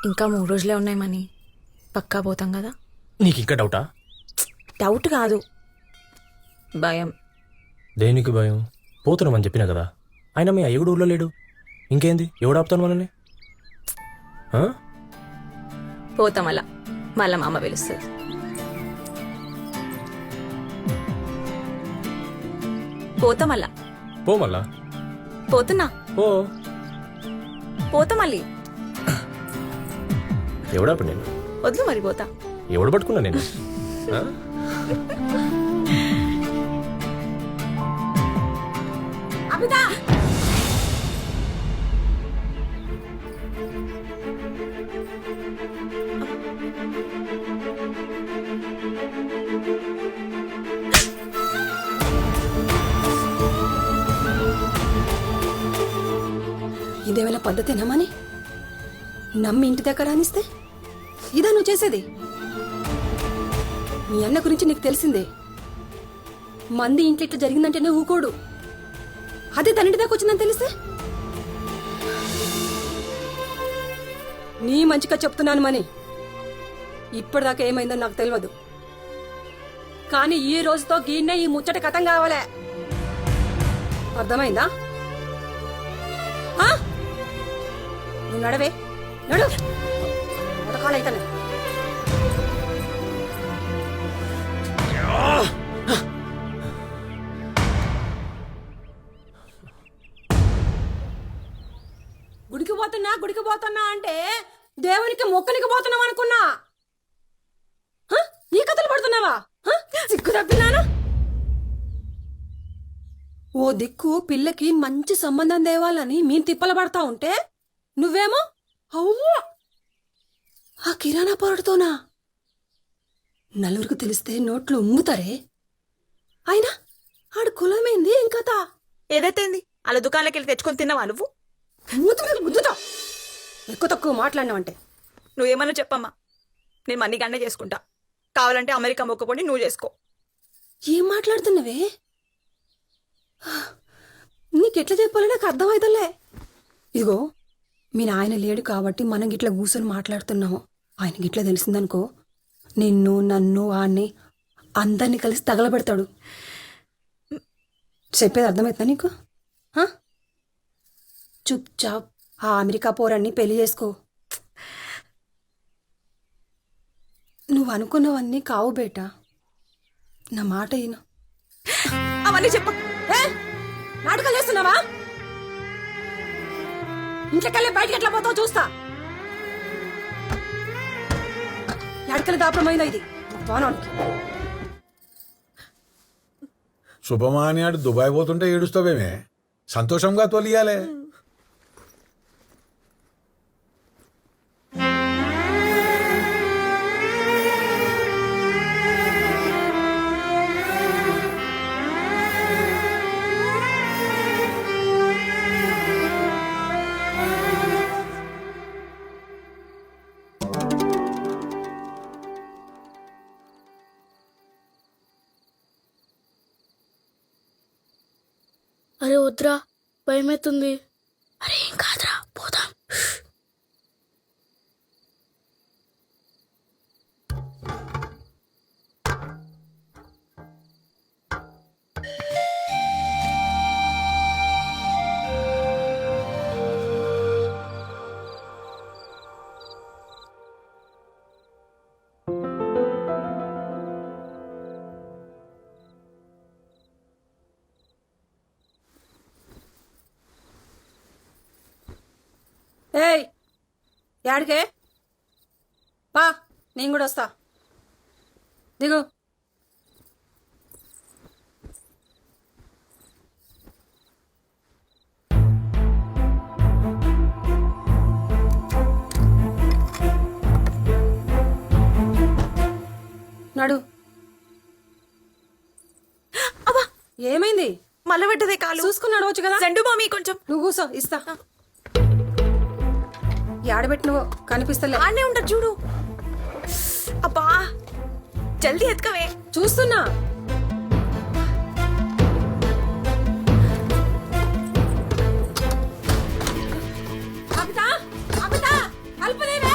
ఇంకా 3 రోజులే ఉన్నాయి మనీ. పక్కా పోతాం కదా. నీకు ఇంకా డౌటా? డౌట్ కాదు, భయం. దేనికి భయం? పోతున్నామని చెప్పినా కదా. అయినా మీ అయ్య కూడా ఊళ్ళో లేడు. ఇంకేంది, ఎవడు ఆపుతాను మనల్ని? పోతాం అలా, మళ్ళా మా అమ్మ పిలుస్తుంది. పోతాం అలా. పో మళ్ళా. పోతున్నా. ఓ పోతా మళ్ళీ. ఎవడాపు నేను? వద్దు మరి, పోతా. ఎవడు పట్టుకున్నా నేను? అమితా, ఇదేమైనా పద్ధతేనామని నమ్మి ఇంటి దగ్గర అనిస్తే ఇదా నువ్వు చేసేది? మీ అన్న గురించి నీకు తెలిసిందే. మంది ఇంట్లో ఇట్లా జరిగిందంటేనే ఊకోడు. అదే తనింటి దాకా వచ్చిందని తెలిస్తే? నీ మంచిగా చెప్తున్నాను మని. ఇప్పటిదాకా ఏమైందో నాకు తెలియదు, కానీ ఈ రోజుతో గీన్నే ఈ ముచ్చట కథం కావాలే. అర్థమైందా? నువ్వు నడవే, నడు. ఉడకాలైతాను. గుడికి పోతున్నా అంటే దేవునికి మొక్కనికి పోతున్నావు అనుకున్నా. ఈ కథలు పడుతున్నావా? సిగ్గు తప్పినాను. ఓ దిక్కు పిల్లకి మంచి సంబంధం తేవాలని మేము తిప్పలు పడతా ఉంటే నువ్వేమో అవ్వా ఆ కిరాణా పొరడుతోనా? నలుగురికి తెలిస్తే నోట్లు ఉమ్ముతారే. అయినా ఆడు కులమైంది ఏం కథ? ఏదైతేంది, అలా దుకాణంలోకి వెళ్ళి తెచ్చుకొని తిన్నావా నువ్వు? గుద్దుతా ఎక్కువ తక్కువ మాట్లాడినావంటే. నువ్వేమన్నా చెప్పమ్మా, నేను మనీ గండే చేసుకుంటా. కావాలంటే అమెరికా మొక్కుకొని నువ్వు చేసుకో. ఏం మాట్లాడుతున్నావే? నీకెట్లా చెప్పాలో నాకు అర్థమవుతలే. ఇదిగో, మీ నాయన లేడు కాబట్టి మనం గిట్లా కూర్చొని మాట్లాడుతున్నాము. ఆయన గిట్లా తెలిసిందనుకో, నిన్ను నన్ను వాణ్ణి అందరినీ కలిసి తగలబెడతాడు. చెప్పేది అర్థమవుతుందా నీకు? చుప్ చాప్ ఆ అమెరికా పోరాన్ని పెళ్లి చేసుకో. నువ్వు అనుకున్నవన్నీ కావు బేటా, నా మాట ఈయన. అవన్నీ చెప్ప. నాటకాలు చేస్తున్నావా? ఇంట్లోకెళ్ళి బయటకి ఎట్లా పోతావు చూస్తా. ఎడకలు దాపరమైందా ఇది వానానికి? శుభమా అని ఆడు దుబాయ్ పోతుంటే ఏడుస్తావేమే? సంతోషంగా తొలియాలే. అరే వద్దురా, భయమవుతుంది. అరే ఏం కాదురా, పోదాం. ఏయ్, యాడికే పా, నేను కూడా వస్తా. దిగు. నడు. అబ్బా, ఏమైంది? మళ్ళీ పెట్టదే కాలు. చూసుకుని నడవచ్చు కదా. సెండు మామీ కొంచెం. నువ్వు కూసో, ఇస్తా. ఆడబెట్టినవో కనిపిస్తలే. ఆడనే ఉంటా చూడు. అబ్బా, జల్దీ ఎత్తుకవే. చూస్తున్నా. అబితా, అబితా, కల్పలేవే.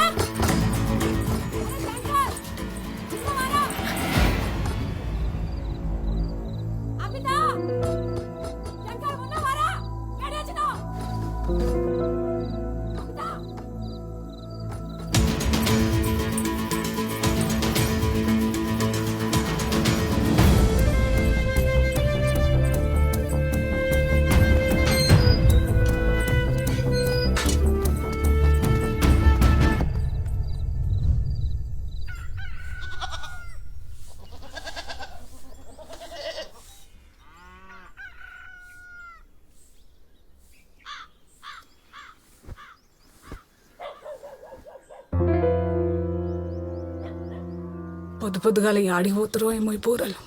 పొద్దు పొద్దుగాల ఆడికి పోతారో ఏమో ఈ పూరలు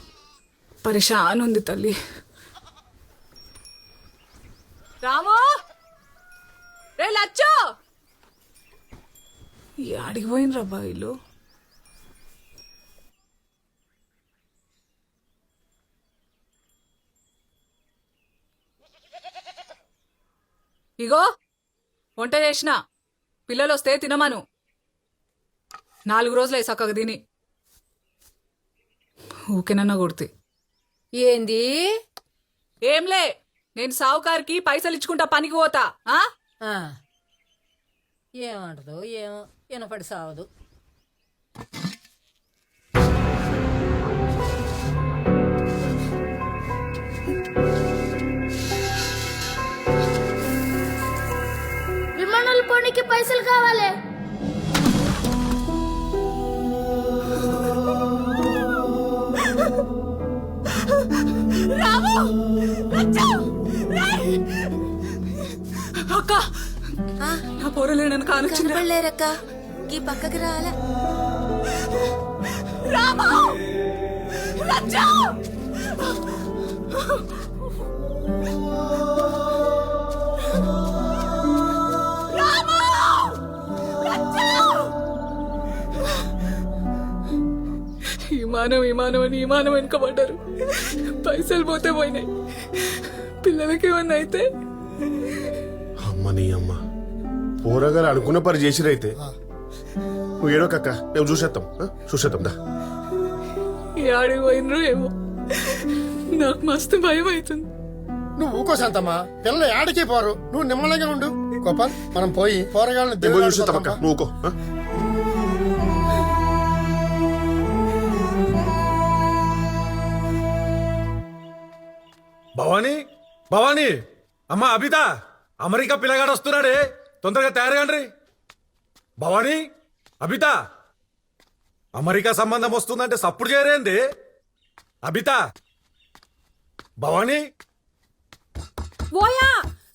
పరిశాన్ ఉంది తల్లి. రాము రే లచ్చో ఈ ఆడికి పోయినరా బాయిలు. ఇగో వంట చేసిన పిల్లలు వస్తే తినమాను. 4 రోజులు అయి చక్కగా తిని ఊకేనన్నా కొడితే. ఏంది? ఏంలే, నేను సావుకారికి పైసలు ఇచ్చుకుంటా పనికి పోతా. ఆ ఆ. ఏమంటదో ఏమో వినపడి సావదు. విమానాలు పోనీకి పైసలు కావాలి. అక్క నా పోరలే నన్ను కానొచ్చింది. కనపడలేరక్క ఈ పక్కకి రాలా. విమానం అని విమానం వెనుకబడ్డారు. పైసలు పోతే పోయినాయి. పిల్లలకి ఏమన్నా అయితే అమ్మ నీ అమ్మ పోరగారు అనుకున్న పని చేసిరైతే నువ్వు ఏడోకక్క మేము చూసేద్దాం దా. ఈ ఆడికి పోయినరు ఏమో, నాకు మస్తు భయం అవుతుంది. నువ్వు ఊకో శాంతమ్మా, పిల్లలు ఆడికి పోరు, నువ్వు నిమ్మలంగా ఉండు. గోపాల్ మనం పోయి పోరగాళ్ళని చూసేద్దామక్క నువ్వు ఊకో. భవానీ భవానీ అమ్మా అబిత అమెరికా పిల్లగాడు వస్తున్నాడే, తొందరగా తయారుగాండ్రి. భవానీ అబిత అమెరికా సంబంధం వస్తుందంటే సప్పుడు చేయరేంది? అబిత భవానీ ఓయా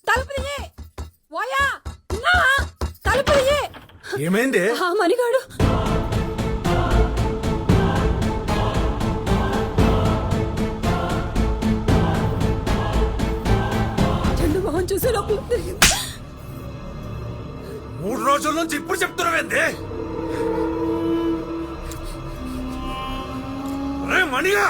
తలుపు తీయే. ఓయా ఉన్నావా? తలుపు తీయే. ఏమైంది? ఆ మణిగాడు చెండు మొహం చూసే లోపల తిరిగింది. 3 రోజుల నుంచి ఇప్పుడు చెప్తున్నావేంది? రే మణిగా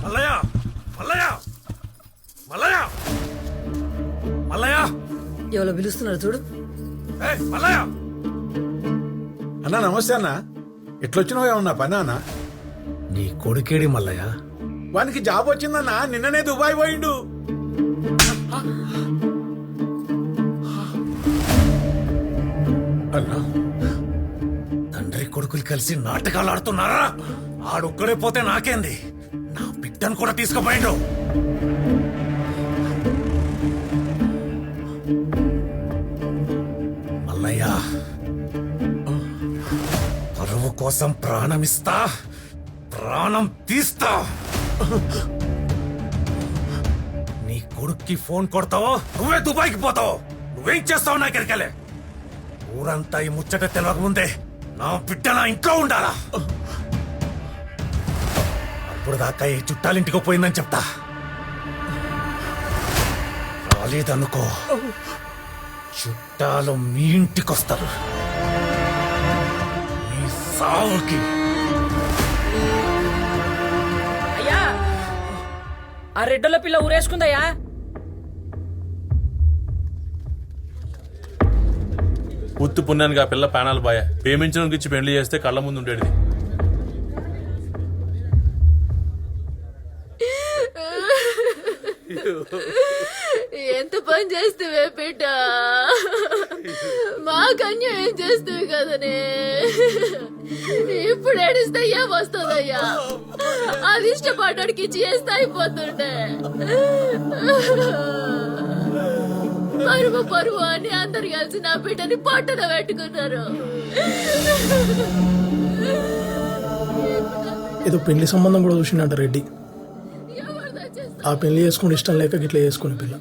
మల్లయ్య మల్లయ్య మల్లయ్య మల్లయ్య ఎవరో పిలుస్తున్నారు చూడు. మల్లయ్య అన్నా నమస్తే అన్న. ఎట్లొచ్చినావు? ఏమన్నా పని అన్న? నీ కొడుకేడి మల్లయ్య? వానికి జాబ్ వచ్చిందన్నా, నిన్ననే దుబాయ్ పోయిండు. అన్నా తండ్రి కొడుకులు కలిసి నాటకాలు ఆడుతున్నారా? ఆడొక్కడే పోతే నాకేంది, నా బిడ్డను కూడా తీసుకుపోయిండు. మల్లయ్య పరువు కోసం ప్రాణమిస్తా, ప్రాణం తీస్తా. నీ కొడుక్కి ఫోన్ కొడతావో నువ్వే దుబాయ్కి పోతావు. నువ్వేం చేస్తావు నాకెరకలే. ఊరంతా ఈ ముచ్చట తెలియక ముందే నా బిడ్డ నా ఇంట్లో ఉండాలా. అప్పుడు దాకా ఈ చుట్టాలింటికి పోయిందని చెప్తా. రాలేదనుకో చుట్టాలు మీ ఇంటికొస్తారు. నీ సావుకి. అయ్యా ఆ రెడ్డల పిల్ల ఊరేసుకుందయ్యా. ఉత్తు పుణ్యానికి ఆ పిల్ల ప్రాణాలు బాయ. ప్రేమించడానికి ఇచ్చి పెళ్లి చేస్తే కళ్ళ ముందు ఉండేది. ఎంత పని చేస్తేవే బిడ్డ, మాకు అన్యాయం చేస్తేవి కదనే. ఇప్పుడు ఏడిస్తయ్యా వస్తుందయ్యా, అది ఇష్టపడ్డానికి చేస్తే అయిపోతుండే. పరువు పరువు అని అందరు కలిసి నా బిడ్డని పట్టణ పెట్టుకున్నారు. ఏదో పెళ్లి సంబంధం కూడా చూసిండట రెడ్డి. ఆ పెళ్లి చేసుకుని ఇష్టం లేక గిట్లా చేసుకుని పిల్ల.